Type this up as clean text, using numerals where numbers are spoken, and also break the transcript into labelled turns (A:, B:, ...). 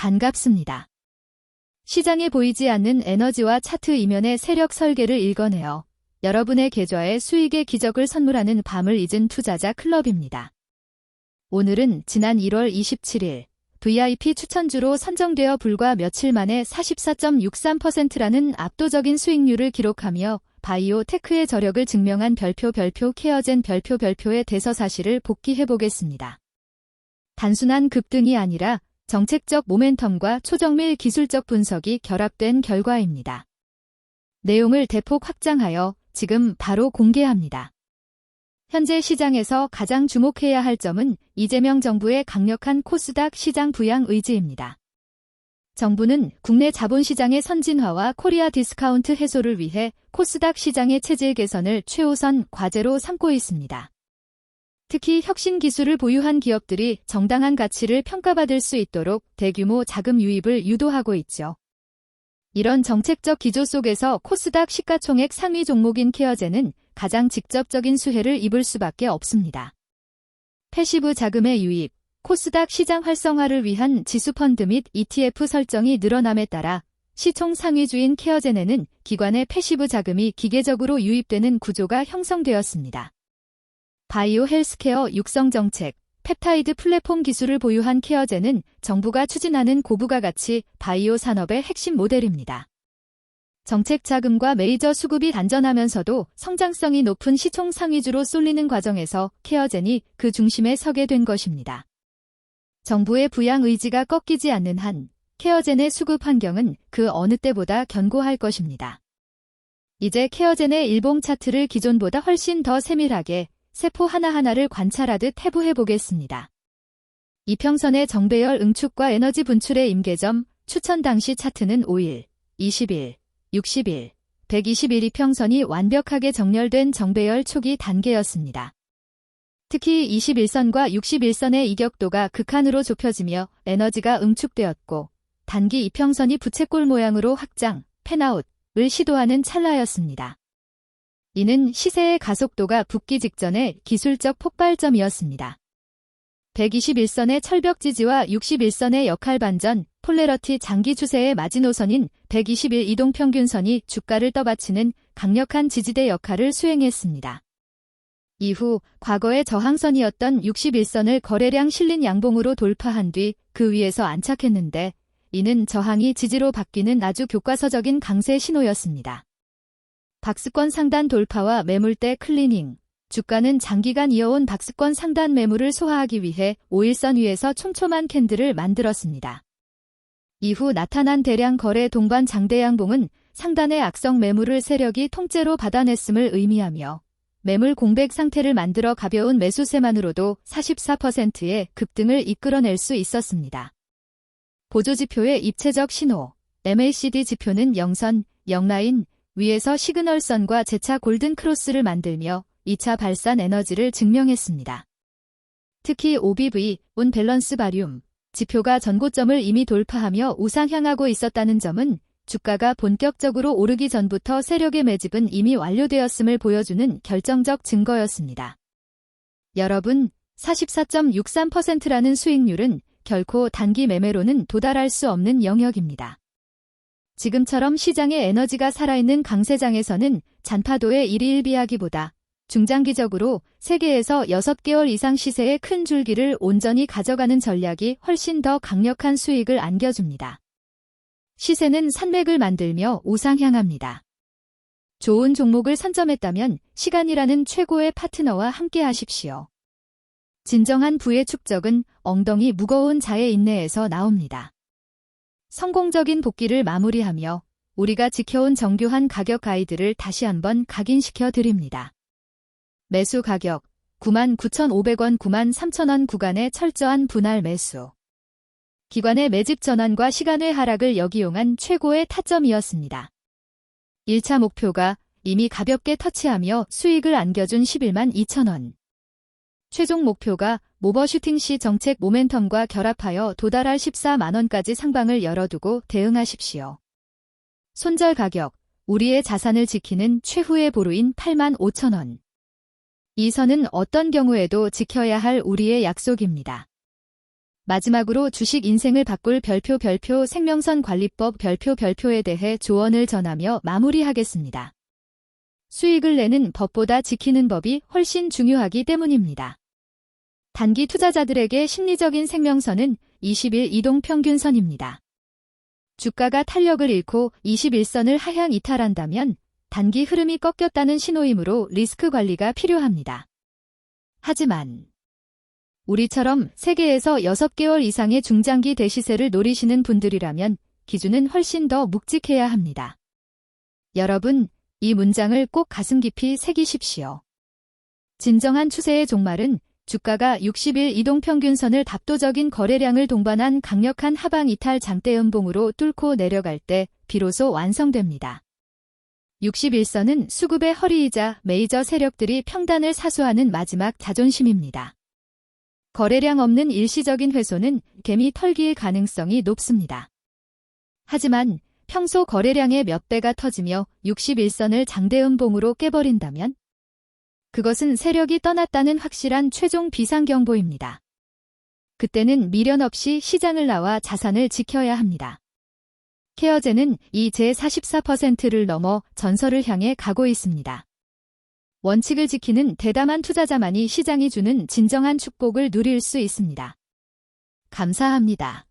A: 반갑습니다. 시장에 보이지 않는 에너지와 차트 이면의 세력 설계를 읽어내어 여러분의 계좌에 수익의 기적을 선물하는 밤을 잊은 투자자 클럽입니다. 오늘은 지난 1월 27일 VIP 추천주로 선정되어 불과 며칠 만에 44.63%라는 압도적인 수익률을 기록하며 바이오 테크의 저력을 증명한 별표 케어젠 별표의 대서사실을 복기해보겠습니다. 단순한 급등이 아니라 정책적 모멘텀과 초정밀 기술적 분석이 결합된 결과입니다. 내용을 대폭 확장하여 지금 바로 공개합니다. 현재 시장에서 가장 주목해야 할 점은 이재명 정부의 강력한 코스닥 시장 부양 의지입니다. 정부는 국내 자본시장의 선진화와 코리아 디스카운트 해소를 위해 코스닥 시장의 체질 개선을 최우선 과제로 삼고 있습니다. 특히 혁신 기술을 보유한 기업들이 정당한 가치를 평가받을 수 있도록 대규모 자금 유입을 유도하고 있죠. 이런 정책적 기조 속에서 코스닥 시가총액 상위 종목인 케어젠은 가장 직접적인 수혜를 입을 수밖에 없습니다. 패시브 자금의 유입, 코스닥 시장 활성화를 위한 지수펀드 및 ETF 설정이 늘어남에 따라 시총 상위주인 케어젠에는 기관의 패시브 자금이 기계적으로 유입되는 구조가 형성되었습니다. 바이오 헬스케어 육성 정책, 펩타이드 플랫폼 기술을 보유한 케어젠은 정부가 추진하는 고부가 가치 바이오 산업의 핵심 모델입니다. 정책 자금과 메이저 수급이 단전하면서도 성장성이 높은 시총 상위주로 쏠리는 과정에서 케어젠이 그 중심에 서게 된 것입니다. 정부의 부양 의지가 꺾이지 않는 한 케어젠의 수급 환경은 그 어느 때보다 견고할 것입니다. 이제 케어젠의 일봉 차트를 기존보다 훨씬 더 세밀하게 세포 하나하나를 관찰하듯 해부해 보겠습니다. 이평선의 정배열 응축과 에너지 분출의 임계점, 추천 당시 차트는 5일, 20일, 60일, 120일 이평선이 완벽하게 정렬된 정배열 초기 단계였습니다. 특히 21선과 61선의 이격도가 극한으로 좁혀지며 에너지가 응축되었고 단기 이평선이 부채꼴 모양으로 확장, 팬아웃을 시도하는 찰나였습니다. 이는 시세의 가속도가 붙기 직전의 기술적 폭발점이었습니다. 121선의 철벽 지지와 61선의 역할 반전, 폴레러티 장기 추세의 마지노선인 121 이동평균선이 주가를 떠받치는 강력한 지지대 역할을 수행했습니다. 이후 과거의 저항선이었던 61선을 거래량 실린 양봉으로 돌파한 뒤 그 위에서 안착했는데 이는 저항이 지지로 바뀌는 아주 교과서적인 강세 신호였습니다. 박스권 상단 돌파와 매물대 클리닝, 주가는 장기간 이어온 박스권 상단 매물을 소화하기 위해 5일선 위에서 촘촘한 캔들을 만들었습니다. 이후 나타난 대량 거래 동반 장대 양봉은 상단의 악성 매물을 세력이 통째로 받아냈음을 의미하며 매물 공백 상태를 만들어 가벼운 매수세만으로도 44%의 급등을 이끌어낼 수 있었습니다. 보조지표의 입체적 신호, MACD 지표는 0선, 0라인, 위에서 시그널선과 재차 골든 크로스를 만들며 2차 발산 에너지를 증명했습니다. 특히 OBV, 온 밸런스 바륨, 지표가 전고점을 이미 돌파하며 우상향하고 있었다는 점은 주가가 본격적으로 오르기 전부터 세력의 매집은 이미 완료되었음을 보여주는 결정적 증거였습니다. 여러분, 44.63%라는 수익률은 결코 단기 매매로는 도달할 수 없는 영역입니다. 지금처럼 시장의 에너지가 살아있는 강세장에서는 잔파도의 1위1비하기보다 중장기적으로 3개에서 6개월 이상 시세의 큰 줄기를 온전히 가져가는 전략이 훨씬 더 강력한 수익을 안겨줍니다. 시세는 산맥을 만들며 우상향합니다. 좋은 종목을 선점했다면 시간이라는 최고의 파트너와 함께 하십시오. 진정한 부의 축적은 엉덩이 무거운 자의 인내에서 나옵니다. 성공적인 복귀를 마무리하며 우리가 지켜온 정교한 가격 가이드를 다시 한번 각인시켜 드립니다. 매수 가격 99,500원 93,000원 구간의 철저한 분할 매수. 기관의 매집 전환과 시간의 하락을 역이용한 최고의 타점이었습니다. 1차 목표가 이미 가볍게 터치하며 수익을 안겨준 11만 2천원. 최종 목표가 모버슈팅 시 정책 모멘텀과 결합하여 도달할 14만원까지 상방을 열어두고 대응하십시오. 손절 가격, 우리의 자산을 지키는 최후의 보루인 8만 5천원. 이 선은 어떤 경우에도 지켜야 할 우리의 약속입니다. 마지막으로 주식 인생을 바꿀 별표 생명선 관리법 별표에 대해 조언을 전하며 마무리하겠습니다. 수익을 내는 법보다 지키는 법이 훨씬 중요하기 때문입니다. 단기 투자자들에게 심리적인 생명선은 20일 이동평균선입니다. 주가가 탄력을 잃고 21선을 하향 이탈한다면 단기 흐름이 꺾였다는 신호이므로 리스크 관리가 필요합니다. 하지만 우리처럼 3개에서 6개월 이상의 중장기 대시세를 노리시는 분들이라면 기준은 훨씬 더 묵직해야 합니다. 여러분, 이 문장을 꼭 가슴 깊이 새기십시오. 진정한 추세의 종말은 주가가 60일 이동평균선을 답도적인 거래량을 동반한 강력한 하방 이탈 장대 연봉으로 뚫고 내려갈 때 비로소 완성됩니다. 61선은 수급의 허리이자 메이저 세력들이 평단을 사수하는 마지막 자존심입니다. 거래량 없는 일시적인 회소는 개미 털기일 가능성이 높습니다. 하지만 평소 거래량의 몇 배가 터지며 61선을 장대음봉으로 깨버린다면 그것은 세력이 떠났다는 확실한 최종 비상경보입니다. 그때는 미련 없이 시장을 나와 자산을 지켜야 합니다. 케어제는 이 제44%를 넘어 전설을 향해 가고 있습니다. 원칙을 지키는 대담한 투자자만이 시장이 주는 진정한 축복을 누릴 수 있습니다. 감사합니다.